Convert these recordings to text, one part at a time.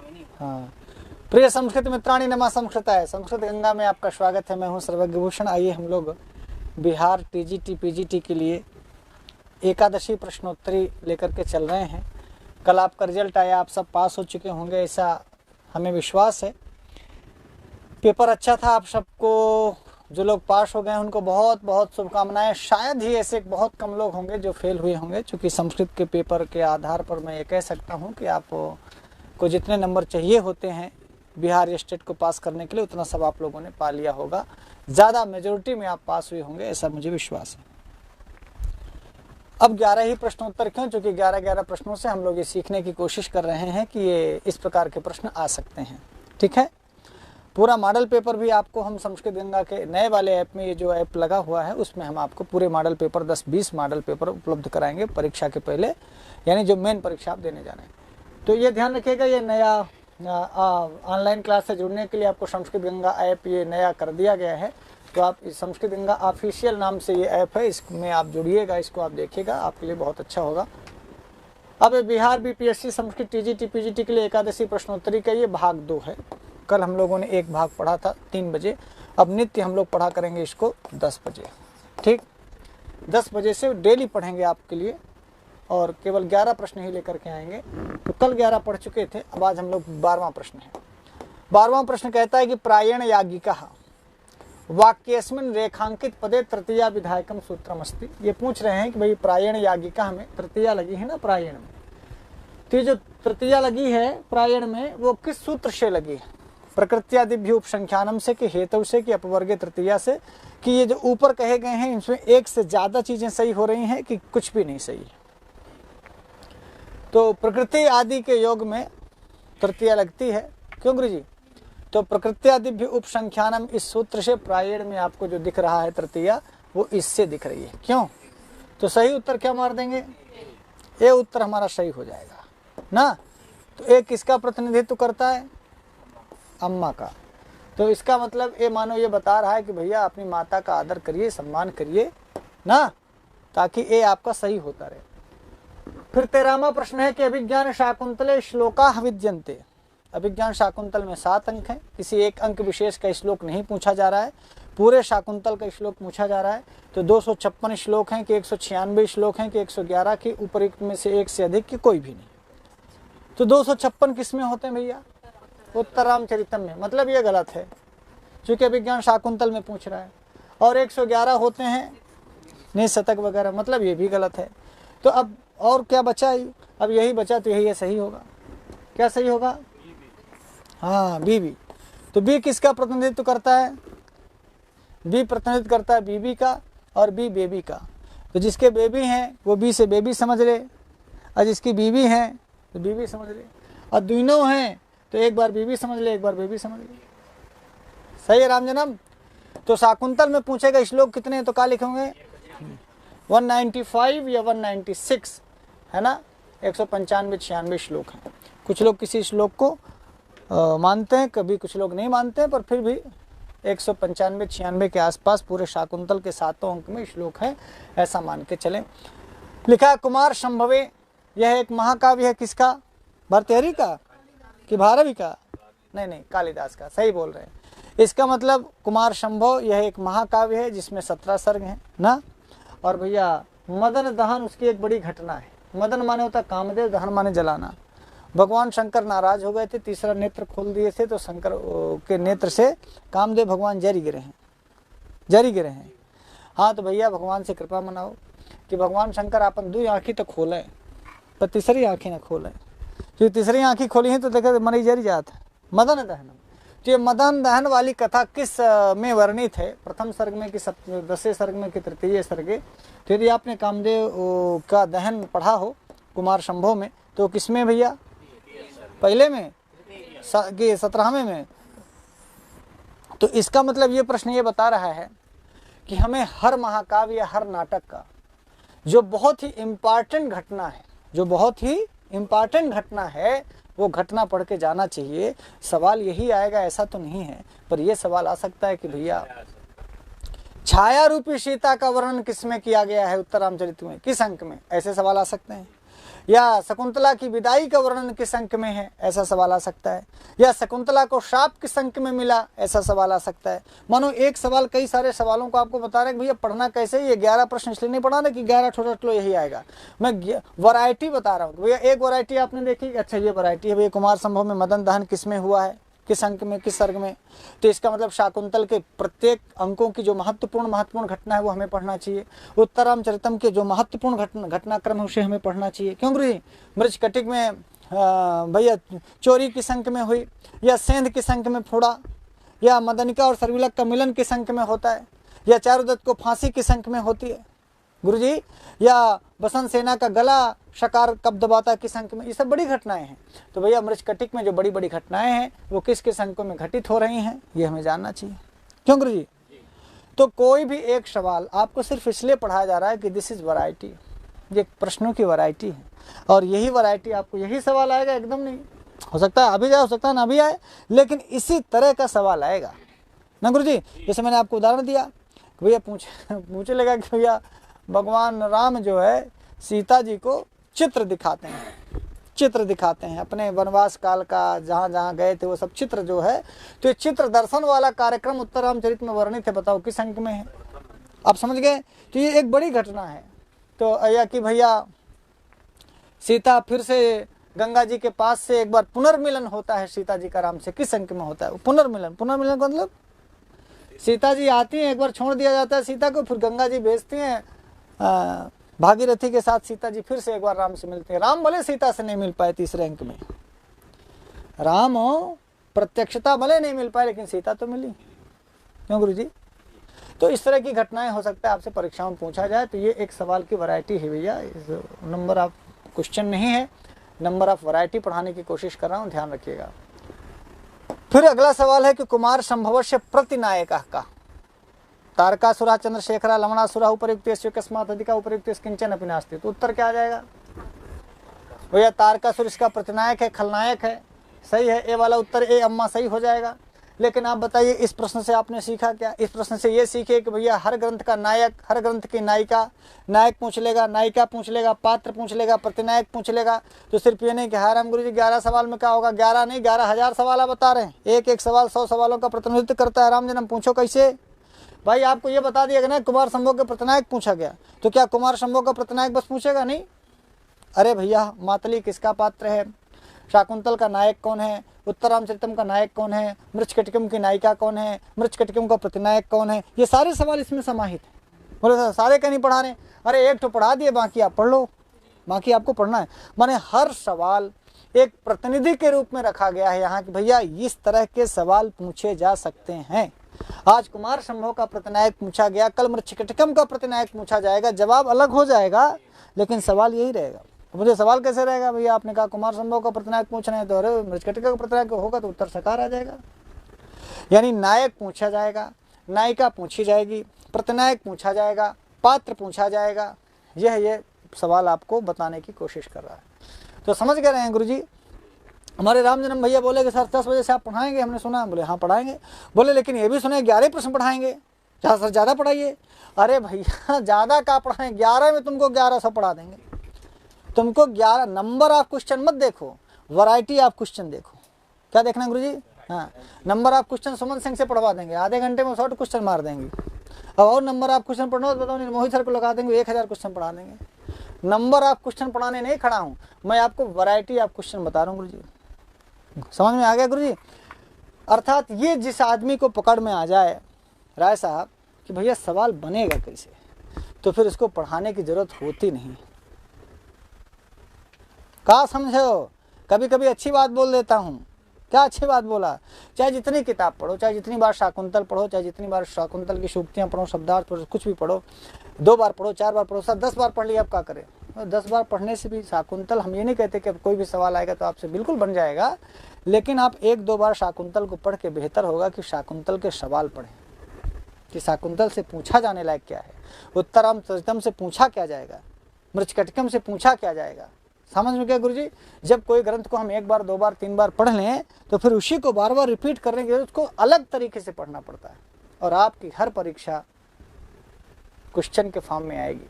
हाँ, प्रिय संस्कृत मित्राणी नमा संस्कृताय, संस्कृत गंगा में आपका स्वागत है। मैं हूँ सर्वज्ञ भूषण। आइए हम लोग बिहार टीजीटी पीजीटी के लिए एकादशी प्रश्नोत्तरी लेकर के चल रहे हैं। कल आपका रिजल्ट आया, आप सब पास हो चुके होंगे ऐसा हमें विश्वास है। पेपर अच्छा था, आप सबको जो लोग पास हो गए उनको बहुत बहुत शुभकामनाएं। शायद ही ऐसे बहुत कम लोग होंगे जो फेल हुए होंगे, क्योंकि संस्कृत के पेपर के आधार पर मैं ये कह सकता हूँ कि आपको जितने नंबर चाहिए होते हैं बिहार स्टेट को पास करने के लिए, उतना सब आप लोगों ने पा लिया होगा। ज़्यादा मेजोरिटी में आप पास हुए होंगे ऐसा मुझे विश्वास है। अब 11 ही प्रश्नोत्तर क्यों? क्योंकि 11 प्रश्नों से हम लोग ये सीखने की कोशिश कर रहे हैं कि ये इस प्रकार के प्रश्न आ सकते हैं। ठीक है, पूरा मॉडल पेपर भी आपको हम संस्कृत गंगा के नए वाले ऐप में, ये जो ऐप लगा हुआ है उसमें हम आपको पूरे मॉडल पेपर 10-20 मॉडल पेपर उपलब्ध कराएंगे परीक्षा के पहले, यानी जो मेन परीक्षा आप देने जा रहे हैं। तो ये ध्यान रखिएगा, ये नया ऑनलाइन क्लास से जुड़ने के लिए आपको संस्कृत गंगा ऐप ये नया कर दिया गया है। तो आप इस संस्कृत गंगा ऑफिशियल नाम से ये ऐप है, इसमें आप जुड़िएगा, इसको आप देखिएगा, आपके लिए बहुत अच्छा होगा। अब Bihar BPSC Sanskrit TGT PGT के लिए एकादशी प्रश्नोत्तरी का ये भाग 2 है। कल हम लोगों ने एक भाग पढ़ा था 3 बजे, अब नित्य हम लोग पढ़ा करेंगे इसको 10 बजे। ठीक, 10 बजे से डेली पढ़ेंगे आपके लिए, और केवल 11 प्रश्न ही लेकर के आएंगे। तो कल 11 पढ़ चुके थे, अब आज हम लोग 12वां प्रश्न है। 12वां प्रश्न कहता है कि प्रायण याज्ञिकः वाक्येस्मिन् रेखांकित पदे तृतीया विधायकम सूत्रम अस्ति। ये पूछ रहे हैं कि भाई प्रायण याज्ञिका में तृतीया लगी है ना प्रायण में, तो ये जो तृतीया लगी है प्रायण में वो किस सूत्र से लगी है? प्रकृत्यादिभ्य उपसंख्यानम से, कि हेतु से, कि अपवर्गे तृतीया से, कि ये जो ऊपर कहे गए हैं इनमें एक से ज्यादा चीजें सही हो रही हैं कि कुछ भी नहीं सही है? तो प्रकृति आदि के योग में तृतीया लगती है। क्यों गुरु जी? तो प्रकृत्यादिभ्य उपसंख्यानम इस सूत्र से प्रायण में आपको जो दिख रहा है तृतीया, वो इससे दिख रही है। क्यों? तो सही उत्तर क्या मार देंगे? ये उत्तर हमारा सही हो जाएगा ना। तो एक किसका प्रतिनिधित्व करता है? अम्मा का। तो इसका मतलब ये मानो ये बता रहा है कि भैया अपनी माता का आदर करिए, सम्मान करिए ना, ताकि ये आपका सही होता रहे। फिर 13वां प्रश्न है कि अभिज्ञान शाकुंतले श्लोका विद्यन्ते। अभिज्ञान शाकुंतल में 7 अंक हैं, किसी एक अंक विशेष का श्लोक नहीं पूछा जा रहा है, पूरे शाकुंतल का श्लोक पूछा जा रहा है। तो 256 श्लोक हैं कि 196 श्लोक हैं कि 111 के उपयुक्त में से एक से अधिक की कोई भी नहीं। तो 256 किस में होते हैं भैया? उत्तरामचरितम में। मतलब ये गलत है, क्योंकि अभिज्ञान शाकुंतल में पूछ रहा है। और 111 होते हैं निशतक वगैरह, मतलब ये भी गलत है। तो अब और क्या बचा? अब यही बचा, तो यही सही होगा। क्या सही होगा? हाँ, बीबी। तो बी किसका प्रतिनिधित्व करता है? बी प्रतिनिधित्व करता है बीबी का, और बी बेबी का। तो जिसके बेबी हैं वो बी से बेबी समझ ले, और जिसकी बीबी है तो बीबी समझ ले, और दोनों हैं तो एक बार बीबी समझ ले, एक बार बेबी समझ ले। सही है राम जन्म। तो शाकुंतल में पूछेगा श्लोक कितने, तो क्या लिखेंगे? 195 या 196 है ना। 195-96 श्लोक हैं। कुछ लोग किसी श्लोक को मानते हैं, कभी कुछ लोग नहीं मानते हैं, पर फिर भी 195-96 के आसपास पूरे शाकुंतल के 7 अंक में श्लोक है, ऐसा मान के चलें। लिखा है कुमार संभवे, यह एक महाकाव्य है। किसका? भर्तृहरि का कि भारवी का? नहीं, कालिदास का। सही बोल रहे हैं। इसका मतलब कुमार संभव यह एक महाकाव्य है जिसमें 17 सर्ग हैं ना। और भैया मदन दहन उसकी एक बड़ी घटना है। मदन माने होता कामदेव, दहन माने जलाना। भगवान शंकर नाराज हो गए थे, तीसरा नेत्र खोल दिए थे, तो शंकर के नेत्र से कामदेव भगवान जरी गिरे हैं। हाँ, तो भैया भगवान से कृपा मनाओ कि भगवान शंकर अपन 2 आँखें तो खोले, पर तीसरी आँखें न खोले। जो तीसरी आँखें खोली हैं तो देखा मरी जरी जात है। मदन दहन, तो ये मदन दहन वाली कथा किस में वर्णित है? प्रथम सर्ग में कि 10वें सर्ग में कि 3 सर्गे? तो यदि आपने कामदेव का दहन पढ़ा हो कुमार संभव में, तो किसमें भैया? पहले में कि 17वें में? तो इसका मतलब ये प्रश्न ये बता रहा है कि हमें हर महाकाव्य या हर नाटक का जो बहुत ही इम्पॉर्टेंट घटना है वो घटना पढ़ के जाना चाहिए। सवाल यही आएगा ऐसा तो नहीं है, पर यह सवाल आ सकता है कि भैया छाया रूपी सीता का वर्णन किसमें किया गया है उत्तरामचरित में, किस अंक में? ऐसे सवाल आ सकते हैं। या शकुंतला की विदाई का वर्णन किस अंक में है, ऐसा सवाल आ सकता है। या शकुंतला को शाप किस अंक में मिला, ऐसा सवाल आ सकता है। मानो एक सवाल कई सारे सवालों को आपको बता रहे हैं भैया पढ़ना कैसे, ये 11 प्रश्न इसलिए नहीं पढ़ा ना कि 11 ठोट लो यही आएगा, मैं वैरायटी बता रहा हूँ। भैया एक वैरायटी आपने देखी, अच्छा ये वैरायटी है भैया, कुमार संभव में मदन दहन किस में हुआ है, किस अंक में, किस सर्ग में, तो इसका मतलब शाकुंतल के प्रत्येक अंकों की जो महत्वपूर्ण घटना है वो हमें पढ़ना चाहिए। उत्तरामचरितम के जो महत्वपूर्ण घटनाक्रम है उसे हमें पढ़ना चाहिए। क्यों गुरु जी? मृच्छकटिक में भैया चोरी किस अंक में हुई, या सेंध किस अंक में फोड़ा, या मदनिका और सर्विलक का मिलन किस अंक में होता है, या चारुदत्त को फांसी किस अंक में होती है गुरु जी, या बसंत सेना का गला शकार कब दबाता है किस अंक में, ये सब बड़ी घटनाएं हैं। तो भैया मृच्छकटिक में जो बड़ी बड़ी घटनाएं हैं वो किस किस अंकों में घटित हो रही हैं, ये हमें जानना चाहिए। क्यों गुरु जी? तो कोई भी एक सवाल आपको सिर्फ इसलिए पढ़ाया जा रहा है कि दिस इज वैरायटी, ये प्रश्नों की वैरायटी है, और यही वैरायटी आपको यही सवाल आएगा, एकदम नहीं हो सकता है अभी जाए, हो सकता है ना भी आए, लेकिन इसी तरह का सवाल आएगा ना गुरु जी। जैसे मैंने आपको उदाहरण दिया, भैया पूछे लगा कि भैया भगवान राम जो है सीता जी को चित्र दिखाते हैं अपने वनवास काल का, जहाँ जहाँ गए थे वो सब चित्र जो है, तो ये चित्र दर्शन वाला कार्यक्रम उत्तरामचरित में वर्णित है, बताओ किस अंक में है, आप समझ गए। तो ये एक बड़ी घटना है। तो या कि भैया सीता फिर से गंगा जी के पास से एक बार पुनर्मिलन होता है सीता जी का राम से, किस अंक में होता है पुनर्मिलन का मतलब सीता जी आती हैं, एक बार छोड़ दिया जाता है सीता को, फिर गंगा जी भेजती हैं भागीरथी के साथ, सीता जी फिर से एक बार राम से मिलते हैं। राम भले सीता से नहीं मिल पाए तीसरे अंक में, राम प्रत्यक्षता भले नहीं मिल पाए, लेकिन सीता तो मिली। क्यों गुरु जी? तो इस तरह की घटनाएं हो सकता है आपसे परीक्षाओं में पूछा जाए। तो ये एक सवाल की वैरायटी है भैया, नंबर ऑफ क्वेश्चन नहीं है, नंबर ऑफ वैरायटी पढ़ाने की कोशिश कर रहा हूँ, ध्यान रखिएगा। फिर अगला सवाल है कि कुमार संभवस्य प्रतिनायक का तारकासुरा चंद्रशेखरा लवणासुरा उपयुक्त कस्मात् अधिका उपयुक्त किंचन अपि नास्ति, तो उत्तर क्या आ जाएगा भैया? तारकासुर इसका प्रतिनायक है, खलनायक है, सही है, ए वाला उत्तर ए अम्मा सही हो जाएगा। लेकिन आप बताइए इस प्रश्न से आपने सीखा क्या? इस प्रश्न से ये सीखे कि भैया हर ग्रंथ का नायक, हर ग्रंथ की नायिका, नायक पूछ लेगा, नायिका पूछ लेगा, पात्र पूछ लेगा, प्रतिनायक पूछ लेगा। तो सिर्फ ये नहीं कि हाँ राम गुरु जी 11 सवाल में क्या होगा, 11 नहीं 11,000 सवाल आप बता रहे हैं, एक एक सवाल 100 सवालों का प्रतिनिधित्व करता है। राम जन्म पूछो कैसे भाई? आपको ये बता दिया ना कुमार संभव के प्रतिनायक पूछा गया, तो क्या कुमार संभव का प्रतिनायक बस पूछेगा? नहीं, अरे भैया मातली किसका पात्र है, शाकुंतल का नायक कौन है, उत्तरामचरितम का नायक कौन है, मृच्छकटिकम की नायिका कौन है, मृच्छकटिकम का प्रतिनायक कौन है, ये सारे सवाल इसमें समाहित है। बोले सारे का नहीं पढ़ा रहे, अरे एक तो पढ़ा दिए, बाकी आप पढ़ लो, बाकी आपको पढ़ना है। माने हर सवाल एक प्रतिनिधि के रूप में रखा गया है यहाँ कि भैया इस तरह के सवाल पूछे जा सकते हैं। आज कुमार संभव का प्रतिनायक पूछा गया, कल मृच्छकटिकम का प्रतिनायक पूछा जाएगा, जवाब अलग हो जाएगा लेकिन सवाल यही रहेगा। मुझे सवाल कैसे रहेगा भैया? आपने कहा कुमार संभव का प्रतिनायक पूछ रहे हैं, तो अरे मृच्छकटिका का प्रतिनायक होगा तो उत्तर सकार आ जाएगा। यानी नायक पूछा जाएगा, नायिका पूछी जाएगी, प्रतिनायक पूछा जाएगा, पात्र पूछा जाएगा। ये सवाल आपको बताने की कोशिश कर रहा है। तो समझ गए रहे हैं गुरुजी? हमारे राम जन्म भैया बोले कि सर 10 बजे से आप पढ़ाएंगे, हमने सुना। बोले हाँ पढ़ाएंगे। बोले लेकिन ये भी सुने 11 प्रश्न पढ़ाएंगे। क्या सर ज़्यादा पढ़ाइए? अरे भैया ज़्यादा क्या पढ़ाएं, 11 में तुमको 1100 पढ़ा देंगे। तुमको 11 नंबर ऑफ क्वेश्चन मत देखो, वैरायटी ऑफ क्वेश्चन देखो। क्या देखना गुरुजी? हाँ, नंबर ऑफ क्वेश्चन सुमन सिंह से पढ़वा देंगे, आधे घंटे में 100 क्वेश्चन मार देंगे। अब और नंबर ऑफ क्वेश्चन पढ़ना तो बताओ, मोहित सर को लगा देंगे 1000 क्वेश्चन पढ़ा देंगे। नंबर ऑफ क्वेश्चन पढ़ाने नहीं खड़ा हूँ मैं, आपको वैरायटी ऑफ क्वेश्चन बता रहा हूँ गुरुजी। समझ में आ गया गुरुजी? अर्थात ये जिस आदमी को पकड़ में आ जाए राय साहब कि भैया सवाल बनेगा कैसे, तो फिर इसको पढ़ाने की जरूरत होती नहीं। क्या समझो? कभी कभी अच्छी बात बोल देता हूँ। क्या अच्छी बात बोला? चाहे जितनी किताब पढ़ो, चाहे जितनी बार शाकुंतल पढ़ो, चाहे जितनी बार शाकुंतल की सूक्तियाँ पढ़ो, शब्दार्थ पढ़ो, कुछ भी पढ़ो, 2 बार पढ़ो, 4 बार पढ़ो, सर 10 बार पढ़ लिया, अब क्या करें? 10 बार पढ़ने से भी शाकुंतल, हम ये नहीं कहते कि अब कोई भी सवाल आएगा तो आपसे बिल्कुल बन जाएगा, लेकिन आप 1-2 बार शाकुंतल को पढ़ के बेहतर होगा कि शाकुंतल के सवाल पढ़ें कि शाकुंतल से पूछा जाने लायक क्या है, उत्तरामचरितम से पूछा क्या जाएगा, मृच्छकटिकम से पूछा क्या जाएगा। समझ में क्या गुरुजी? जब कोई ग्रंथ को हम 1 बार 2 बार 3 बार पढ़ लें तो फिर उसी को बार बार रिपीट करने के लिए उसको अलग तरीके से पढ़ना पड़ता है, और आपकी हर परीक्षा क्वेश्चन के फॉर्म में आएगी।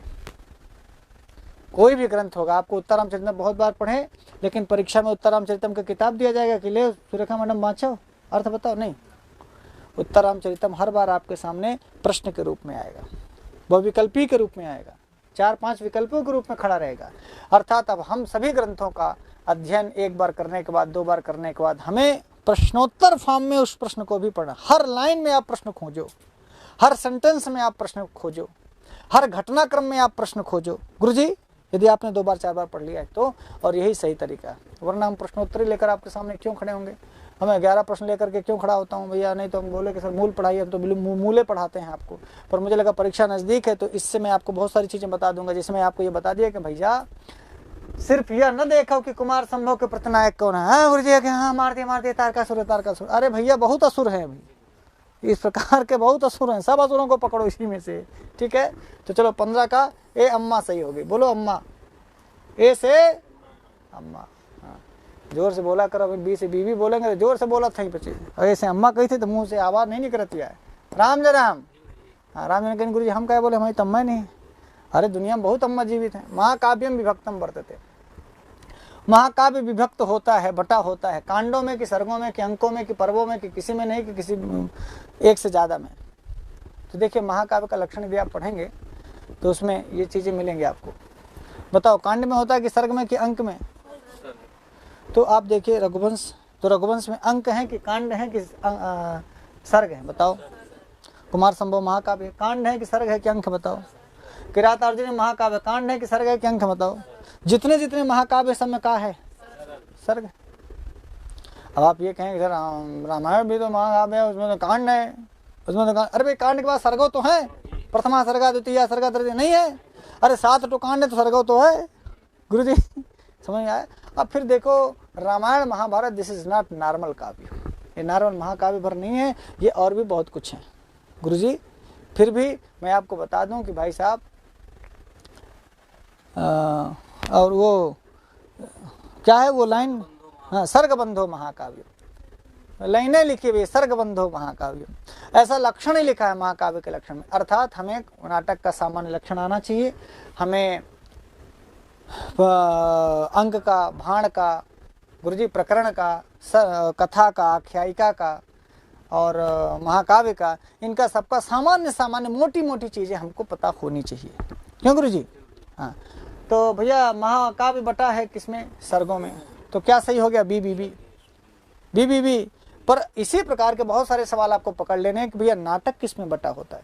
कोई भी ग्रंथ होगा, आपको उत्तरामचरितम बहुत बार पढ़े, लेकिन परीक्षा में उत्तरामचरितम का किताब दिया जाएगा कि ले सुरेखा मैडम बाँचो अर्थ बताओ, नहीं। उत्तरामचरितम हर बार आपके सामने प्रश्न के रूप में आएगा, बहुविकल्पी के रूप में आएगा, 4-5 विकल्पों के रूप में खड़ा रहेगा। अर्थात अब हम सभी ग्रंथों का अध्ययन एक बार करने के बाद, 2 बार करने के बाद हमें प्रश्नोत्तर फॉर्म में उस प्रश्न को भी पढ़ना। हर लाइन में आप प्रश्न खोजो, हर सेंटेंस में आप प्रश्न खोजो, हर घटनाक्रम में आप प्रश्न खोजो। गुरुजी यदि आपने 2 बार 4 बार पढ़ लिया है तो, और यही सही तरीका है, वरना हम प्रश्नोत्तरी लेकर आपके सामने क्यों खड़े होंगे? हमें 11 प्रश्न लेकर के क्यों खड़ा होता हूँ भैया? नहीं तो हम बोले कि सर मूल पढ़ाइए, हम तो मूले पढ़ाते हैं आपको, पर मुझे लगा परीक्षा नज़दीक है तो इससे मैं आपको बहुत सारी चीज़ें बता दूंगा, जिसमें आपको ये बता दिया कि भैया सिर्फ यह न देखो कि कुमार संभव के प्रतिनायक कौन है। गुरु जी के हाँ मार दिए तारकासुर तारकासुर। अरे भैया बहुत असुर हैं अभी, इस प्रकार के बहुत असुर हैं, सब असुरों को पकड़ो इसी में से, ठीक है। तो चलो 15 का ए अम्मा सही होगी, बोलो अम्मा, ए से अम्मा, हाँ जोर से बोला करो, बी से बीवी बोलेंगे तो जोर से बोला था ही बच्चे, और ऐसे अम्मा कही थी तो मुंह से आवाज़ नहीं निकलती है। राम जय राम। हाँ राम जन कहीं गुरु जी हम क्या बोले, हमारी तो अम्मा नहीं। अरे दुनिया में बहुत अम्मा जीवित हैं। महाकाव्यम विभक्तम वर्तते, महाकाव्य विभक्त होता है, बटा होता है, कांडों में कि सर्गों में कि अंकों में कि पर्वों में कि किसी में नहीं कि किसी एक से ज़्यादा में। तो देखिए महाकाव्य का लक्षण यदि आप पढ़ेंगे तो उसमें ये चीज़ें मिलेंगी आपको। बताओ कांड में होता है कि सर्ग में कि अंक में? तो आप देखिए रघुवंश, तो रघुवंश में अंक हैं कि कांड हैं कि सर्ग है? बताओ। कुमार संभव महाकाव्य कांड है कि सर्ग है कि अंक? बताओ। किरातार्जुनी महाकाव्य कांड है कि सर्ग है कि अंक? बताओ। जितने जितने महाकाव्य सब में कहा है सर्ग। अब आप ये कहें कि रामायण भी तो महाकाव्य है, उसमें तो कांड है, उसमें तो अरे भाई कांड के बाद सर्गो तो है, प्रथमा सर्गा द्वितीय सर्गा तृतीय नहीं है? अरे 7 तो कांड है तो सर्गो तो है। गुरु जी समझ में आया? अब फिर देखो Ramayan Mahabharat this is not normal काव्य, ये नॉर्मल महाकाव्य भर नहीं है, ये और भी बहुत कुछ है। गुरु जी फिर भी मैं आपको बता दूं कि भाई साहब और वो क्या है वो लाइन, हाँ सर्गबंधो महाकाव्य, लाइनें लिखी हुई सर्गबंधो महाकाव्य, ऐसा लक्षण ही लिखा है महाकाव्य के लक्षण में। अर्थात हमें नाटक का सामान्य लक्षण आना चाहिए, हमें अंक का, भाण का, गुरुजी प्रकरण का, कथा का, आख्यायिका का और महाकाव्य का, इनका सबका सामान्य सामान्य मोटी मोटी चीज़ें हमको पता होनी चाहिए। क्यों गुरुजी? हाँ तो भैया महाकाव्य बटा है किसमें? सर्गों में। तो क्या सही हो गया? B B B B B B. पर इसी प्रकार के बहुत सारे सवाल आपको पकड़ लेने हैं कि भैया नाटक किसमें बटा होता है?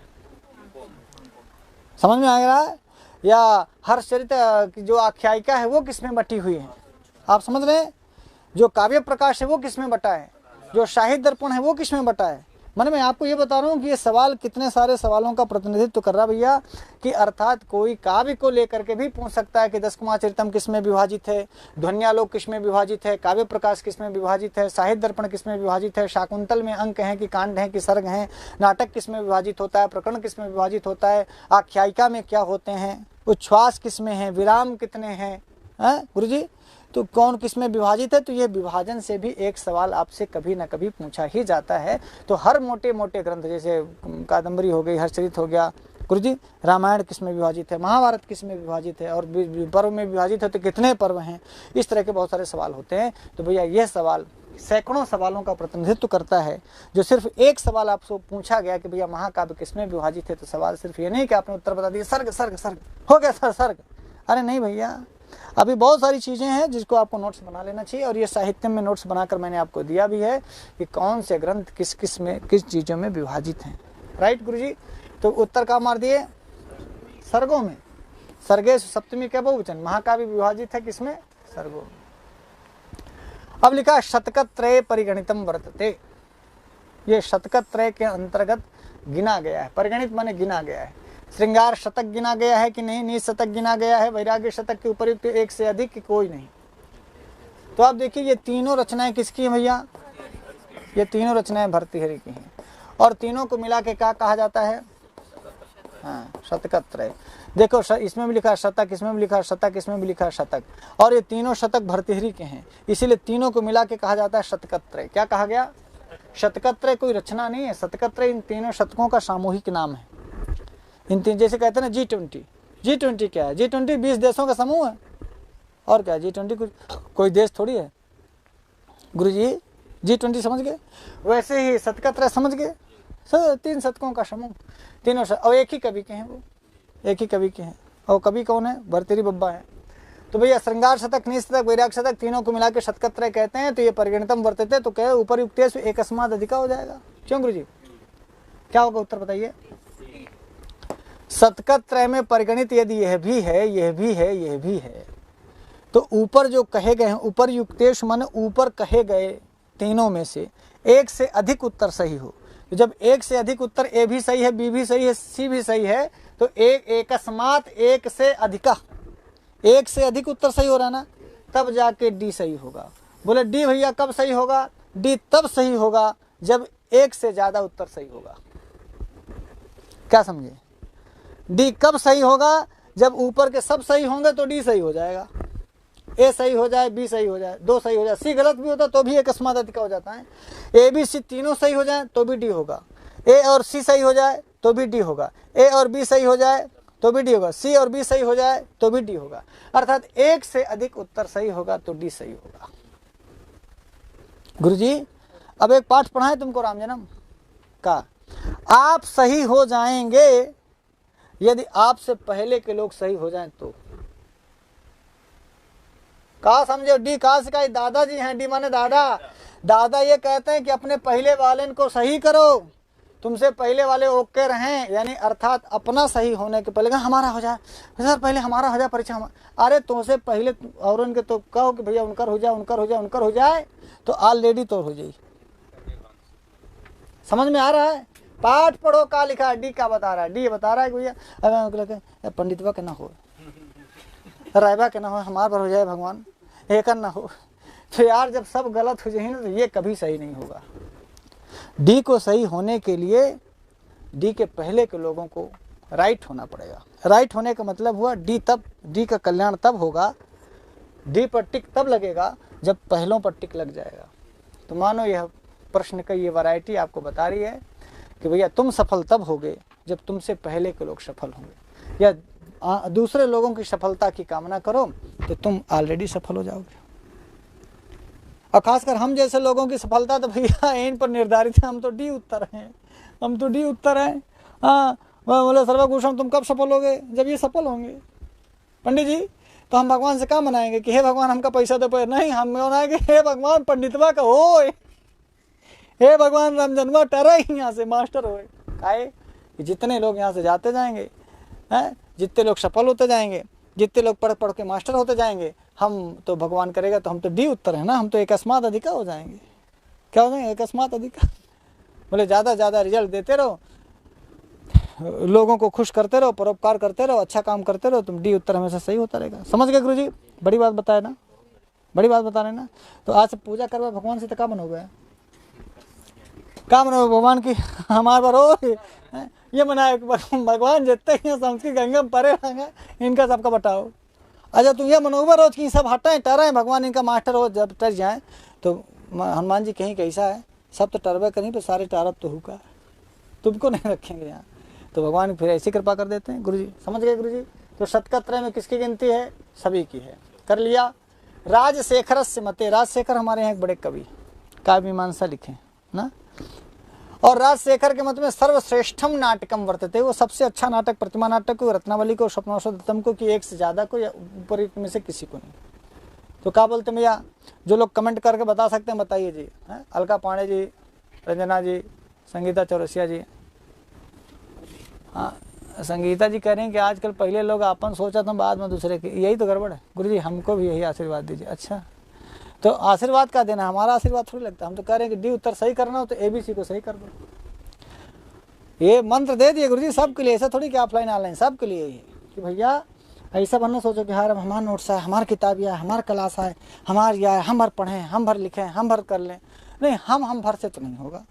समझ में आ रहा है? या हर्षचरित की जो आख्यायिका है वो किसमें बटी हुई है? आप समझ रहे हैं? जो काव्य प्रकाश है वो किसमें बटा है? जो साहित्य दर्पण है वो किसमें बटा है? मैंने मैं आपको ये बता रहा हूँ कि ये सवाल कितने सारे सवालों का प्रतिनिधित्व कर रहा भैया, कि अर्थात कोई काव्य को लेकर के भी पूछ सकता है कि 10 कुमार चरितम किसमें विभाजित है, ध्वन्यालोक किसमें विभाजित है, काव्य प्रकाश किसमें विभाजित है, साहित्य दर्पण किसमें विभाजित है, शाकुंतल में अंक हैं कि कांड हैं कि सर्ग हैं, नाटक किसमें विभाजित होता है, प्रकरण किसमें विभाजित होता है, आख्यायिका में क्या होते हैं, उच्छ्वास किसमें है, विराम कितने हैं, गुरु जी तो कौन किसमें विभाजित है? तो ये विभाजन से भी एक सवाल आपसे कभी ना कभी पूछा ही जाता है। तो हर मोटे मोटे ग्रंथ जैसे कादम्बरी हो गई, हर्षचरित हो गया, गुरुजी रामायण किसमें विभाजित है, महाभारत किसमें विभाजित है, और पर्व में विभाजित है तो कितने पर्व हैं, इस तरह के बहुत सारे सवाल होते हैं। तो भैया यह सवाल सैकड़ों सवालों का प्रतिनिधित्व करता है। जो सिर्फ एक सवाल आपसे पूछा गया कि भैया महाकाव्य किसमें विभाजित है, तो सवाल सिर्फ ये नहीं कि आपने उत्तर बता दिया सर्ग सर्ग सर्ग हो गया सर सर्ग। अरे नहीं भैया, अभी बहुत सारी चीज़ें हैं जिसको आपको नोट्स बना लेना चाहिए, और ये साहित्य में नोट्स बनाकर मैंने आपको दिया भी है कि कौन से ग्रंथ किस किस में किस चीज़ों में विभाजित हैं। राइट गुरुजी? तो उत्तर का मार दिए सर्गों में। सर्गेश सप्तमी क्या बहुवचन, महाकाव्य विभाजित है किसमें? सर्गों में। अब लिखा शतकत्रय परिगणितम वर्तते, ये शतकत्रय के अंतर्गत गिना गया है। परिगणित माने गिना गया है। श्रृंगार शतक गिना गया है कि नहीं, नीच शतक गिना गया है, वैराग्य शतक के उपयुक्त एक से अधिक की कोई नहीं। तो आप देखिए ये तीनों रचनाएं किसकी हैं भैया? ये तीनों रचनाएं भर्तृहरि की हैं, और तीनों को मिला के क्या कहा जाता है? हाँ शतकत्रय। देखो इसमें भी लिखा शतक, इसमें भी लिखा शतक, इसमें भी लिखा शतक, और ये तीनों शतक भर्तृहरि के हैं, इसीलिए तीनों को मिला के कहा जाता है शतकत्रय। क्या कहा गया? शतकत्रय कोई रचना नहीं है, शतकत्रय इन तीनों शतकों का सामूहिक नाम है। इन तीन जैसे कहते हैं ना G20, G20 क्या है? G20 20 देशों का समूह है। और क्या G20 कोई देश थोड़ी है गुरुजी। G20 समझ गए? वैसे ही सतकत्रय समझ गए? 3 शतकों का समूह, तीनों और एक ही कवि के हैं, वो एक ही कवि के हैं। और कवि कौन है? भर्तृहरि बब्बा है। तो भैया श्रृंगार शतक, नीच शतक, वैराग शतक तीनों को मिला के शतकत्रय कहते हैं। तो ये परिगणितम वर्तते, तो क्या उपरयुक्तेषु एकस्मात् अधिका हो जाएगा। क्यों गुरुजी? क्या होगा उत्तर बताइए? शतकत्रय में परिगणित यदि यह भी है, यह भी है, यह भी है, तो ऊपर जो कहे गए हैं, उपरयुक्तेषु माने ऊपर कहे गए तीनों में से एक से अधिक उत्तर सही हो। तो जब एक से अधिक उत्तर ए भी सही है, बी भी सही है, सी भी सही है, तो एकस्मात् एक से अधिका, एक से अधिक उत्तर सही हो रहा ना, तब जाके डी सही होगा। बोले डी भैया कब सही होगा? डी तब सही होगा जब एक से ज्यादा उत्तर सही होगा। क्या समझे? डी कब सही होगा? जब ऊपर के सब सही होंगे तो डी सही हो जाएगा। ए सही हो जाए, बी सही हो जाए, 2 सही हो जाए, सी गलत भी होता तो भी एकस्मात् अधिका हो जाता है। ए बी सी तीनों सही हो जाए तो भी डी होगा। ए और सी सही हो जाए तो भी डी होगा। ए और बी सही हो जाए तो भी डी होगा। सी और बी सही हो जाए तो भी डी होगा। अर्थात एक से अधिक उत्तर सही होगा तो डी सही होगा। गुरुजी अब एक पाठ पढ़ाएं तुमको रामजन्म का। आप सही हो जाएंगे यदि आपसे पहले के लोग सही हो जाएं तो। कहा समझो? डी कहा सिखाई? दादाजी हैं, डी माने दादा। दादा ये कहते हैं कि अपने पहले वाले को सही करो, तुमसे पहले वाले ओके रहें, यानी अर्थात अपना सही होने के पहले हमारा हो जाए सर, पहले हमारा हो जाए परीक्षा। अरे तुमसे पहले और उनके तो कहो कि भैया उनकर हो जाए, उनकर हो जाए, उनकर हो जाए, तो ऑलरेडी तो हो जाए। समझ में आ रहा है? पाठ पढ़ो, का लिखा है, डी का बता रहा है। डी बता रहा है कि भैया पंडितवा के ना हो, रायबा के ना हो, हमारे पर हो जाए भगवान, एक ना हो। तो यार जब सब गलत हो जाए ना तो ये कभी सही नहीं होगा। डी को सही होने के लिए डी के पहले के लोगों को राइट होना पड़ेगा। राइट होने का मतलब हुआ डी का कल्याण तब होगा, डी पर टिक तब लगेगा जब पहलों पर टिक लग जाएगा। तो मानो यह प्रश्न का ये वैरायटी आपको बता रही है कि भैया तुम सफल तब होगे जब तुमसे पहले के लोग सफल होंगे, या दूसरे लोगों की सफलता की कामना करो तो तुम ऑलरेडी सफल हो जाओगे। और खासकर हम जैसे लोगों की सफलता तो भैया इन पर निर्धारित है। हम तो डी उत्तर हैं, हम तो डी उत्तर हैं। हाँ बोले सर्वभूषण तुम कब सफल होगे? जब ये सफल होंगे। पंडित जी तो हम भगवान से क्या मनाएंगे कि हे भगवान हमका पैसा दे पाए? नहीं, हम मनाएंगे हे भगवान पंडितवा का हो, हे भगवान रामजन्मा टरा ही यहाँ से मास्टर हो। काहे कि जितने लोग यहाँ से जाते जाएंगे हैं, जितने लोग सफल होते जाएंगे, जितने लोग पढ़ पढ़ के मास्टर होते जाएंगे, हम तो भगवान करेगा तो हम तो डी उत्तर है ना, हम तो एकस्मात् अधिका हो जाएंगे। क्या हो जाएंगे? एकस्मात् अधिका। बोले ज़्यादा ज़्यादा रिजल्ट देते रहो, लोगों को खुश करते रहो, परोपकार करते रहो, अच्छा काम करते रहो, तुम डी उत्तर हमेशा सही होता रहेगा। समझ गए गुरुजी? बड़ी बात बताए ना, बड़ी बात बता रहे ना। तो आज से पूजा करवा भगवान से तो क्या बनोगे? क्या बनोगे भगवान की? हमारे पर हो ये मनाए भगवान जितने ही संस्कृत गंगा परे रहेंगे इनका सबका बताओ। अच्छा तुम ये मनोबर रोज की सब हटाएं टराएं, भगवान इनका मास्टर हो, जब टर जाए तो हनुमान जी कहीं कैसा है, सब तो टरबे कहीं तो सारे टारब तो हुआ, तुमको नहीं रखेंगे यहाँ। तो भगवान फिर ऐसी कृपा कर देते हैं। गुरुजी समझ गए? गुरुजी तो शतकत्रय में किसकी गिनती है? सभी की है। कर लिया। राजशेखर से मते, राजशेखर हमारे यहाँ एक बड़े कवि काव्य मीमांसा लिखे ना, और राजशेखर के मत में सर्वश्रेष्ठम नाटकम वर्तते, वो सबसे अच्छा नाटक प्रतिमा नाटक को, रत्नावली को, स्वप्नौषधम को, कि एक से ज़्यादा को या ऊपर में से किसी को नहीं। तो क्या बोलते हैं भैया? जो लोग कमेंट करके बता सकते हैं बताइए जी। हैं अलका पांडे जी, रंजना जी, संगीता चौरसिया जी। हाँ संगीता जी कह रहे हैं कि आजकल पहले लोग अपन सोचा था बाद में दूसरे के, यही तो गड़बड़ है। गुरुजी हमको भी यही आशीर्वाद दीजिए। अच्छा तो आशीर्वाद का देना, हमारा आशीर्वाद थोड़ी लगता। हम तो कह रहे हैं कि डी उत्तर सही करना हो तो ABC को सही कर दो। ये मंत्र दे दिए गुरुजी सबके लिए, ऐसा थोड़ी कि ऑफलाइन ऑनलाइन सबके लिए ही कि भैया ऐसा बनना सोचो कि हाँ हमारा नोट्स है, हमारा किताब या हमारा क्लास है, हमार या हम भर पढ़ें, हम भर लिखें, हम भर कर लें। नहीं, हम भर से तो नहीं होगा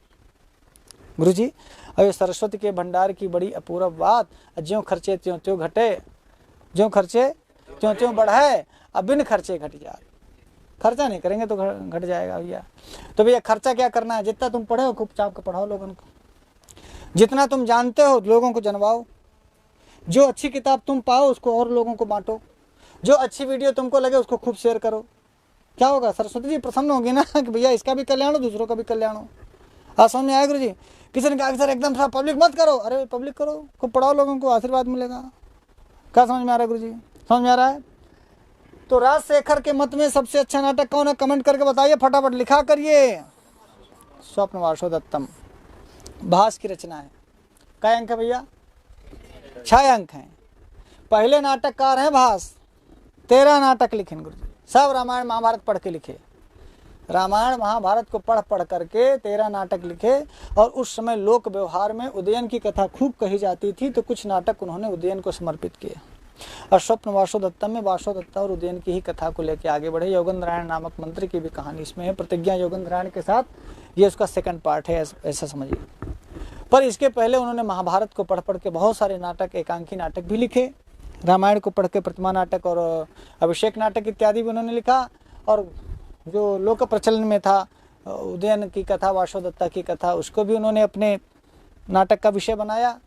गुरुजी। और ये सरस्वती के भंडार की बड़ी अपूर्व बात, ज्यों खर्चे त्यों त्यों घटे, ज्यों खर्चे त्यों त्यों बढ़े, अब बिन खर्चे घट जाए। खर्चा नहीं करेंगे तो घट जाएगा भैया। तो भैया खर्चा क्या करना है? जितना तुम पढ़े हो खूब चाप के पढ़ाओ लोगों को, जितना तुम जानते हो लोगों को जनवाओ, जो अच्छी किताब तुम पाओ उसको और लोगों को बांटो, जो अच्छी वीडियो तुमको लगे उसको खूब शेयर करो। क्या होगा, सरस्वती जी प्रसन्न होगी ना कि भैया इसका भी कल्याण हो, दूसरों का भी कल्याण हो। आज समझ में आया गुरु जी? किसी ने कहा कि सर एकदम सा पब्लिक मत करो, अरे पब्लिक करो, खूब पढ़ाओ, लोगों को आशीर्वाद मिलेगा। क्या समझ में आ रहा है गुरु जी? समझ में आ रहा है? तो राजशेखर के मत में सबसे अच्छा नाटक कौन है? कमेंट करके बताइए, फटाफट लिखा करिए। स्वप्न वासोदत्तम भास की रचना है। क्या अंक है भैया? 6 अंक हैं। पहले नाटककार हैं भास, 13 नाटक लिखे गुरु जी, सब रामायण महाभारत पढ़ के लिखे। रामायण महाभारत को पढ़ पढ़ करके 13 नाटक लिखे। और उस समय लोक व्यवहार में उदयन की कथा खूब कही जाती थी, तो कुछ नाटक उन्होंने उदयन को समर्पित किए। और स्वप्न वासोदत्तम में वासोदत्ता और उदयन की ही कथा को लेकर आगे बढ़े। योगेंद्रायण नामक मंत्र की भी कहानी इसमें है। प्रतिज्ञा योगेंद्रायण के साथ ये उसका सेकंड पार्ट है, ऐसा समझिए। पर इसके पहले उन्होंने महाभारत को पढ़ पढ़ के बहुत सारे नाटक, एकांकी नाटक भी लिखे। रामायण को पढ़ के प्रतिमा नाटक और अभिषेक नाटक इत्यादि भी उन्होंने लिखा। और जो लोक प्रचलन में था उदयन की कथा, वासोदत्ता की कथा, उसको भी उन्होंने अपने नाटक का विषय बनाया।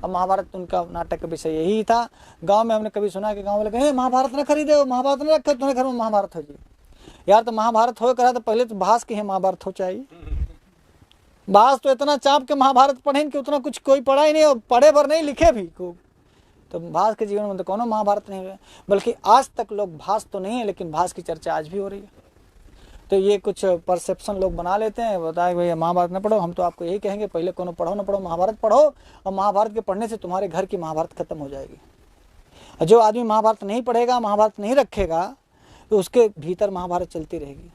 अब महाभारत उनका नाटक का विषय यही था। गांव में हमने कभी सुना कि गांव वाले कहे महाभारत न खरीदे, महाभारत न रखे, तुम्हारे घर में महाभारत हो जी। यार तो महाभारत हो करा तो पहले तो भास की है महाभारत हो चाहिए। भास तो इतना चाप के महाभारत पढ़े कि उतना कुछ कोई पढ़ा ही नहीं, और पढ़े भर नहीं, लिखे भी खूब। तो भास के जीवन में तो कोनो महाभारत नहीं हुए, बल्कि आज तक लोग, भास तो नहीं है लेकिन भास की चर्चा आज भी हो रही है। तो ये कुछ परसेप्शन लोग बना लेते हैं, बताए भैया महाभारत न पढ़ो। हम तो आपको यही कहेंगे पहले कोनो पढ़ो न पढ़ो, महाभारत पढ़ो। और महाभारत के पढ़ने से तुम्हारे घर की महाभारत खत्म हो जाएगी। और जो आदमी महाभारत नहीं पढ़ेगा, महाभारत नहीं रखेगा, तो उसके भीतर महाभारत चलती रहेगी,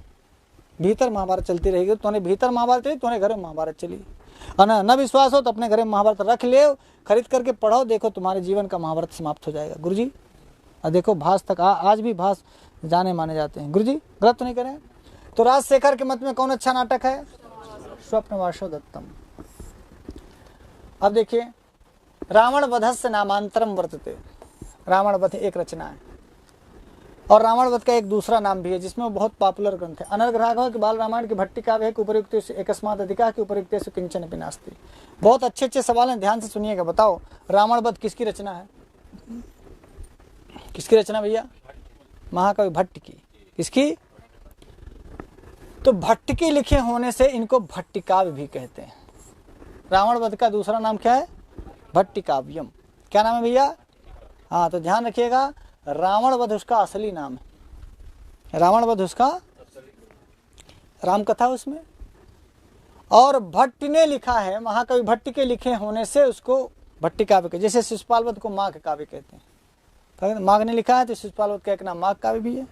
भीतर महाभारत चलती रहेगी। तुम्हारे भीतर महाभारत चली, तुम्हारे घर में महाभारत चली। और न विश्वास हो तो अपने घर में महाभारत रख ले, खरीद करके पढ़ो, देखो तुम्हारे जीवन का महाभारत समाप्त हो जाएगा गुरु जी। और देखो भास तक आज भी भास जाने माने जाते हैं गुरु जी, गलत तो नहीं करें। तो राजशेखर के मत में कौन अच्छा नाटक है? स्वप्न वासोदत्तम। अब देखिए, रावण वधस्य नामांतरम वर्तते। रावण वध एक रचना है, और रावण वध का एक दूसरा नाम भी है जिसमें वो बहुत पॉपुलर ग्रंथ है। अनर्घ राघव के बाल रामायण की भट्टी काव्य है, उपयुक्त एकस्मात् अधिका की उपयुक्त किंचन अपि नास्ति। बहुत अच्छे अच्छे सवाल हैं, ध्यान से सुनिएगा। बताओ रावण वध किसकी रचना है? किसकी रचना भैया? महाकवि भट्ट की। किसकी? तो भट्ट के लिखे होने से इनको भट्टी काव्य भी कहते हैं। रावण वध का दूसरा नाम क्या है? भट्टी काव्यम। क्या नाम है भैया? हाँ, तो ध्यान रखिएगा, रावण वध उसका असली नाम है। रावण वध उसका राम कथा उसमें, और भट्ट ने लिखा है, महाकवि भट्ट के लिखे होने से उसको भट्टी काव्य कहते। जैसे शिशुपाल वध को माघ काव्य कहते हैं, माघ ने लिखा है तो शिशुपाल वध का एक नाम माघ काव्य भी है।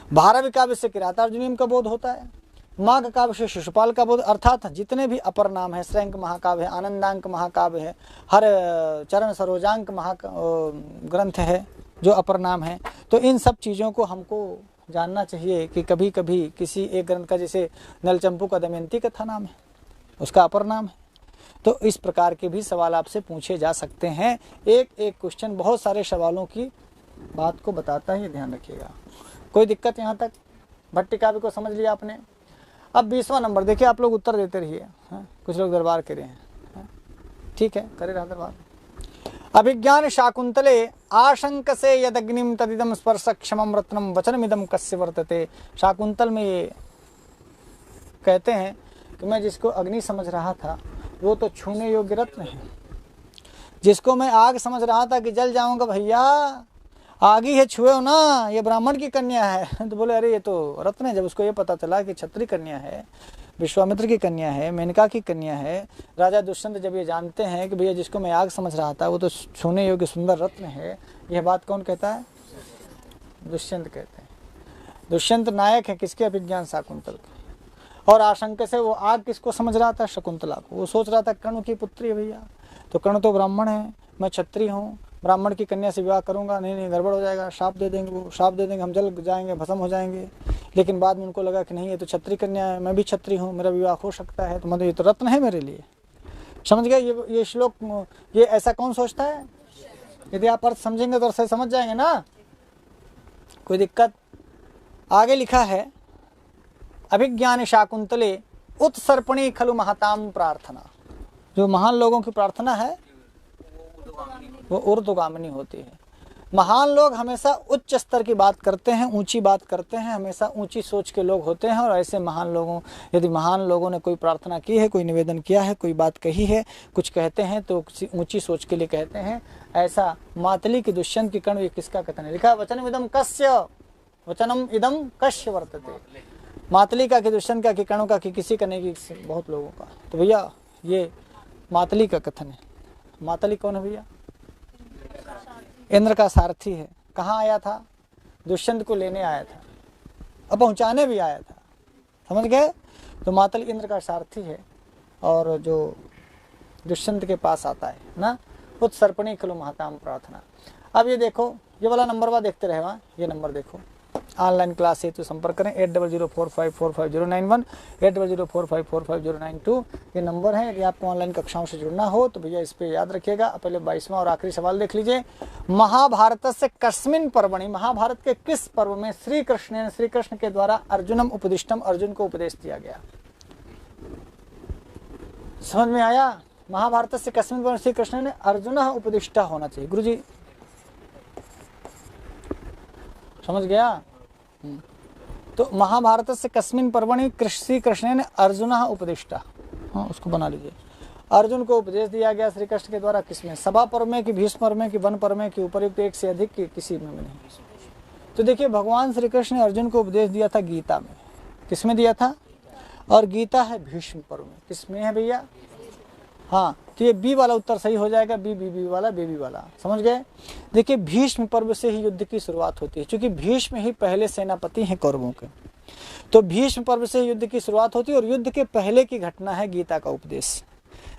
भारवी काव्य से किरातार्जुनीय का बोध होता है, माघ काव्य से शिशुपाल का बोध। अर्थात जितने भी अपर नाम है, श्रृंग महाकाव्य है, आनंदांक महाकाव्य है, हर चरण सरोजांक ग्रंथ है जो अपर नाम है। तो इन सब चीज़ों को हमको जानना चाहिए कि कभी कभी किसी एक ग्रंथ का, जैसे नलचंपू का दमयंती कथा नाम है, उसका अपर नाम है। तो इस प्रकार के भी सवाल आपसे पूछे जा सकते हैं। एक एक क्वेश्चन बहुत सारे सवालों की बात को बताता है, ध्यान रखिएगा। कोई दिक्कत यहाँ तक? भट्टी काव्य को समझ लिया आपने। अब 20वां नंबर देखिए, आप लोग उत्तर देते रहिए। कुछ लोग दरबार करे हैं, ठीक है, करे रहा दरबार। अभिज्ञान शाकुंतले आशंक से यदग्निम तदिदम स्पर्श क्षमम रत्नम वचनमिदम कस्य वर्तते। शाकुंतल में ये कहते हैं कि मैं जिसको अग्नि समझ रहा था वो तो छूने योग्य रत्न है, जिसको मैं आग समझ रहा था कि जल जाऊंगा, भैया आग ही है, छुए ना, ये ब्राह्मण की कन्या है। तो बोले अरे ये तो रत्न है। जब उसको ये पता चला कि क्षत्रिय कन्या है, विश्वामित्र की कन्या है, मेनका की कन्या है, राजा दुष्यंत जब ये जानते हैं कि भैया जिसको मैं आग समझ रहा था वो तो छूने योग्य सुंदर रत्न है, यह बात कौन कहता है? दुष्यंत कहते हैं। दुष्यंत नायक है किसके? अभिज्ञान शाकुंतल के। और आशंका से वो आग किसको समझ रहा था? शकुंतला को। वो सोच रहा था कर्ण की पुत्री है भैया, तो कर्ण तो ब्राह्मण है, मैं क्षत्रिय हूँ, ब्राह्मण की कन्या से विवाह करूंगा, नहीं गड़बड़ हो जाएगा, शाप दे देंगे, वो शाप दे देंगे, हम जल जाएंगे, भस्म हो जाएंगे। लेकिन बाद में उनको लगा कि नहीं, ये तो क्षत्रिय कन्या है, मैं भी क्षत्रिय हूँ, मेरा विवाह हो सकता है, तो मतलब ये तो रत्न है मेरे लिए। समझ गए? ये श्लोक, ये ऐसा कौन सोचता है? यदि आप अर्थ समझेंगे तो अर्थ समझ जाएंगे ना, कोई दिक्कत? आगे लिखा है, अभिज्ञान शाकुंतले उत्सर्पणी खलु महताम प्रार्थना। जो महान लोगों की प्रार्थना है, वो ऊर्ध्वगामिनी होती है। महान लोग हमेशा उच्च स्तर की बात करते हैं, ऊंची बात करते हैं, हमेशा ऊंची सोच के लोग होते हैं। और ऐसे महान लोगों, यदि महान लोगों ने कोई प्रार्थना की है, कोई निवेदन किया है, कोई बात कही है, कुछ कहते हैं तो ऊंची सोच के लिए कहते हैं। ऐसा मातली की दुष्यंत की कर्ण, ये किसका कथन है? लिखा वचनम इदम कस्य, वचनम इदम कस्य वर्तते। मातली का कि दुष्यंत का कि कर्ण का कि किसी का नहीं, कि बहुत लोगों का। तो भैया ये मातली का कथन है। मातली कौन है भैया? इंद्र का सारथी है। कहाँ आया था? दुष्यंत को लेने आया था, अब पहुंचाने भी आया था, समझ गए? तो मातल इंद्र का सारथी है और जो दुष्यंत के पास आता है ना, उत्सर्पणी खलु महताम प्रार्थना। अब ये देखो, ये वाला नंबर वाला देखते रहे वहाँ, ये नंबर देखो। ऑनलाइन क्लास है तो संपर्क करें 8004545091, 8004545092 ये नंबर है। यदि आपको ऑनलाइन कक्षाओं से जुड़ना हो तो भैया इस पे याद रखिएगा। पहले 22वां और आखिरी सवाल देख लीजिए। महाभारत से कस्मिन पर्वणि, महाभारत के किस पर्व में श्री कृष्ण के द्वारा अर्जुनम उपदिष्टम, अर्जुन को उपदेश दिया गया? समझ में आया? महाभारत से कस्मिन पर्वणि श्री कृष्ण ने अर्जुन उपदिष्टा होना चाहिए। गुरु जी समझ गया? तो महाभारत से कस्मिन पर्वणि श्री कृष्ण ने अर्जुन उपदिष्टा, हाँ उसको बना लीजिए। अर्जुन को उपदेश दिया गया श्री कृष्ण के द्वारा किसमें? सभा पर्व में कि भीष्म पर्व में कि वन पर्व में कि उपयुक्त एक से अधिक कि किसी में नहीं? तो देखिए भगवान श्री कृष्ण ने अर्जुन को उपदेश दिया था गीता में। किसमें दिया था? और गीता है भीष्म पर्व में। किसमें है भैया? हाँ, तो ये बी वाला उत्तर सही हो जाएगा, बी वाला, बेबी वाला। समझ गए? देखिए भीष्म पर्व से ही युद्ध की शुरुआत होती है, क्योंकि भीष्म ही पहले सेनापति हैं कौरवों के। तो भीष्म पर्व से युद्ध की शुरुआत होती है और युद्ध के पहले की घटना है गीता का उपदेश।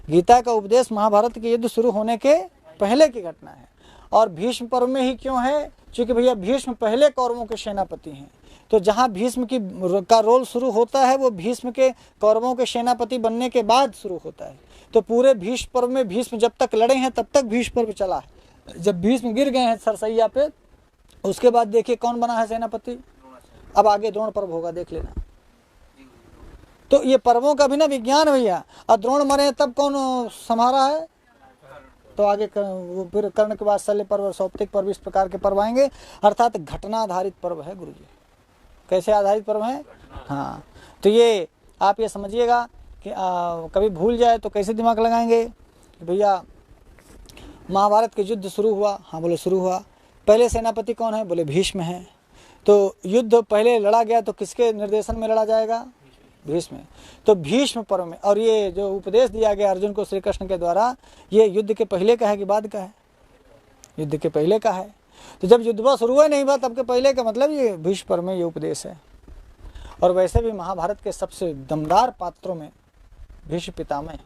गीता का उपदेश महाभारत के युद्ध शुरू होने के पहले की घटना है। और भीष्म पर्व में ही क्यों है? क्योंकि भैया भीष्म पहले कौरवों के सेनापति हैं। तो जहाँ भीष्म का रोल शुरू होता है वो भीष्म के कौरवों के सेनापति बनने के बाद शुरू होता है। तो पूरे भीष्म पर्व में भीष्म जब तक लड़े हैं तब तक भीष्म पर्व चला है। जब भीष्म गिर गए हैं सरसैया पे, उसके बाद देखिए कौन बना है सेनापति। अब आगे द्रोण पर्व होगा, देख लेना। तो ये पर्वों का भी ना विज्ञान भैया। और द्रोण मरे तब कौन संभारा है? तो आगे फिर कर्ण के बाद शल्य पर्व, सौप्तिक पर्व, इस प्रकार के पर्व आएंगे। अर्थात घटना आधारित पर्व है गुरु जी। कैसे आधारित पर्व है? हाँ, तो ये आप ये समझिएगा कि कभी भूल जाए तो कैसे दिमाग लगाएंगे? भैया महाभारत के युद्ध शुरू हुआ, हाँ बोले शुरू हुआ। पहले सेनापति कौन है? बोले भीष्म है। तो युद्ध पहले लड़ा गया तो किसके निर्देशन में लड़ा जाएगा? भीष्म। तो भीष्म पर्व में, और ये जो उपदेश दिया गया अर्जुन को श्री कृष्ण के द्वारा, ये युद्ध के पहले का है कि बाद का है? युद्ध के पहले का है। तो जब युद्ध शुरू हुआ नहीं हुआ तब के पहले का मतलब ये भीष्म पर्व में ये उपदेश है। और वैसे भी महाभारत के सबसे दमदार पात्रों में भीष्म पितामह।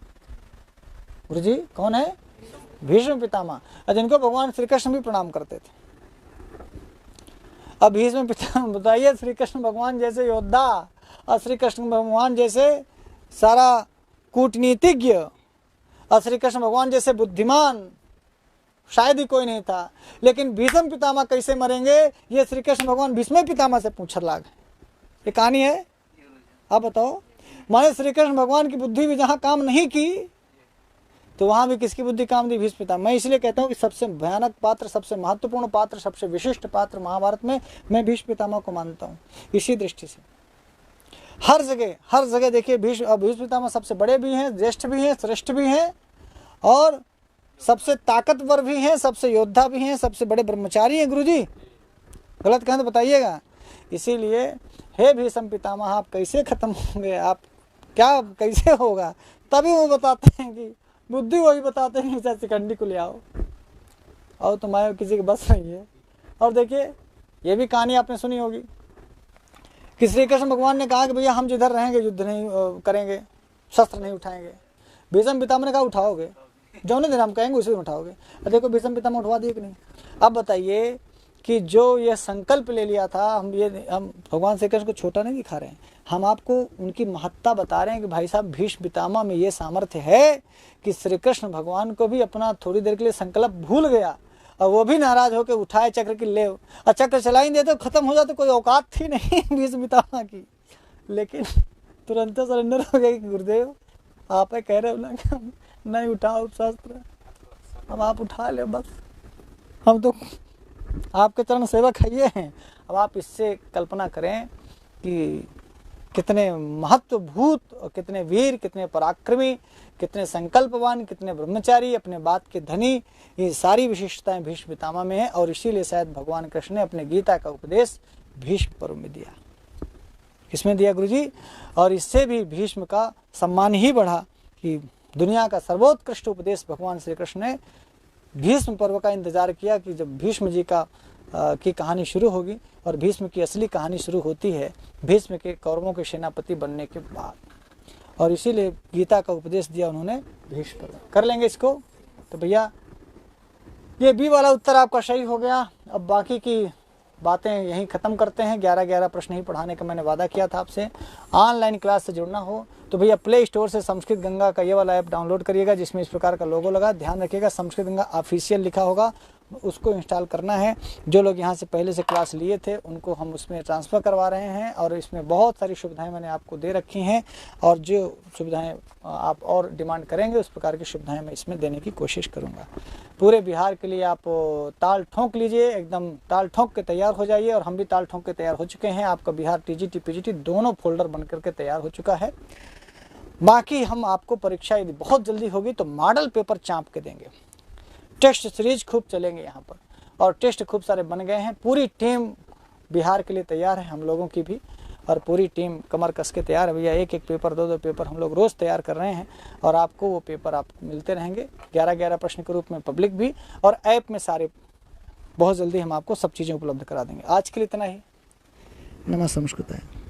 गुरु जी कौन है? भीष्म पितामह, जिनको भगवान श्री कृष्ण भी प्रणाम करते थे। अब भीष्म पितामह बताइए, श्री कृष्ण भगवान जैसे योद्धा और श्री कृष्ण भगवान जैसे सारा कूटनीतिज्ञ और श्री कृष्ण भगवान जैसे बुद्धिमान शायद ही कोई नहीं था। लेकिन भीष्म पितामह कैसे मरेंगे, ये श्री कृष्ण भगवान भीष्म पितामह से पूछर लाग। ये कहानी है, आप बताओ। माने श्री कृष्ण भगवान की बुद्धि भी जहाँ काम नहीं की तो वहां भी किसकी बुद्धि काम दी? भीष्म पितामह। मैं इसलिए कहता हूँ कि सबसे भयानक पात्र, सबसे महत्वपूर्ण पात्र, सबसे विशिष्ट पात्र महाभारत में मैं भीष्म पितामह को मानता हूँ। इसी दृष्टि से हर जगह देखिए भीष्म पितामह सबसे बड़े भी हैं, ज्येष्ठ भी हैं, श्रेष्ठ भी हैं और सबसे ताकतवर भी हैं, सबसे योद्धा भी हैं, सबसे बड़े ब्रह्मचारी हैं। गुरुजी गलत कहें तो बताइएगा। इसीलिए हे भीष्म पितामह, आप कैसे खत्म होंगे, आप क्या कैसे होगा? तभी वो बताते हैं कि बुद्धि वही बताते हैं कि शिखंडी को ले आओ और तुम्हारे किसी की बस नहीं है। और देखिए ये भी कहानी आपने सुनी होगी कि श्री कृष्ण भगवान ने कहा कि भैया हम जिधर रहेंगे युद्ध नहीं करेंगे, शस्त्र नहीं उठाएंगे। भीष्म पितामह ने कहा उठाओगे, जो दिन हम कहेंगे उसी दिन उठाओगे। और देखो भीष्म पितामह उठवा दिए कि नहीं। अब बताइए कि जो ये संकल्प ले लिया था, हम भगवान श्री कृष्ण को छोटा नहीं दिखा रहे हैं, हम आपको उनकी महत्ता बता रहे हैं कि भाई साहब भीष्म पितामह में ये सामर्थ्य है कि श्री कृष्ण भगवान को भी अपना थोड़ी देर के लिए संकल्प भूल गया और वो भी नाराज होकर उठाए चक्र की ले, और चक्र चला ही देते खत्म हो जाते, कोई औकात थी नहीं भीष्म पितामह की। लेकिन तुरंत सरेंडर हो गया कि गुरुदेव आप कह रहे हो ना कि नहीं उठाओ शस्त्र, अब आप उठा ले बस। हम तो आपके चरण सेवक है ये हैं। अब आप इससे कल्पना करें कि कितने महत्वभूत और कितने वीर, कितने पराक्रमी, कितने संकल्पवान, कितने ब्रह्मचारी, अपने बात के धनी, ये सारी विशिष्टताएं भीष्म पितामह में है। और इसीलिए शायद भगवान कृष्ण ने अपने गीता का उपदेश भीष्म पर्व में दिया। किसमें दिया गुरुजी? और इससे भी भीष्म का सम्मान ही बढ़ा कि दुनिया का सर्वोत्कृष्ट उपदेश भगवान श्री कृष्ण ने भीष्म पर्व का इंतजार किया कि जब भीष्म जी की कहानी शुरू होगी। और भीष्म की असली कहानी शुरू होती है भीष्म के कौरवों के सेनापति बनने के बाद। और इसीलिए गीता का उपदेश दिया उन्होंने भीष्म पर्व। कर लेंगे इसको? तो भैया ये बी वाला उत्तर आपका सही हो गया। अब बाकी की बातें यहीं ख़त्म करते हैं। 11 प्रश्न ही पढ़ाने का मैंने वादा किया था आपसे। ऑनलाइन क्लास से जुड़ना हो तो भैया प्ले स्टोर से संस्कृत गंगा का ये वाला ऐप डाउनलोड करिएगा जिसमें इस प्रकार का लोगो लगा। ध्यान रखिएगा संस्कृत गंगा ऑफिशियल लिखा होगा, उसको इंस्टॉल करना है। जो लोग यहाँ से पहले से क्लास लिए थे उनको हम उसमें ट्रांसफ़र करवा रहे हैं। और इसमें बहुत सारी सुविधाएं मैंने आपको दे रखी हैं और जो सुविधाएं आप और डिमांड करेंगे उस प्रकार की सुविधाएं मैं इसमें देने की कोशिश करूँगा। पूरे बिहार के लिए आप ताल ठोंक लीजिए, एकदम ताल ठोंक के तैयार हो जाइए। और हम भी ताल ठोंक के तैयार हो चुके हैं। आपका बिहार टीजीटी पीजीटी दोनों फोल्डर बन करके तैयार हो चुका है। बाकी हम आपको परीक्षा यदि बहुत जल्दी होगी तो मॉडल पेपर चाँप के देंगे। टेस्ट सीरीज खूब चलेंगे यहाँ पर और टेस्ट खूब सारे बन गए हैं। पूरी टीम बिहार के लिए तैयार है, हम लोगों की भी। और पूरी टीम कमर कस के तैयार है भैया। एक पेपर, दो पेपर हम लोग रोज़ तैयार कर रहे हैं और आपको वो पेपर आपको मिलते रहेंगे 11 प्रश्न के रूप में, पब्लिक भी और ऐप में सारे। बहुत जल्दी हम आपको सब चीज़ें उपलब्ध करा देंगे। आज के लिए इतना ही। नमः संस्कृत है।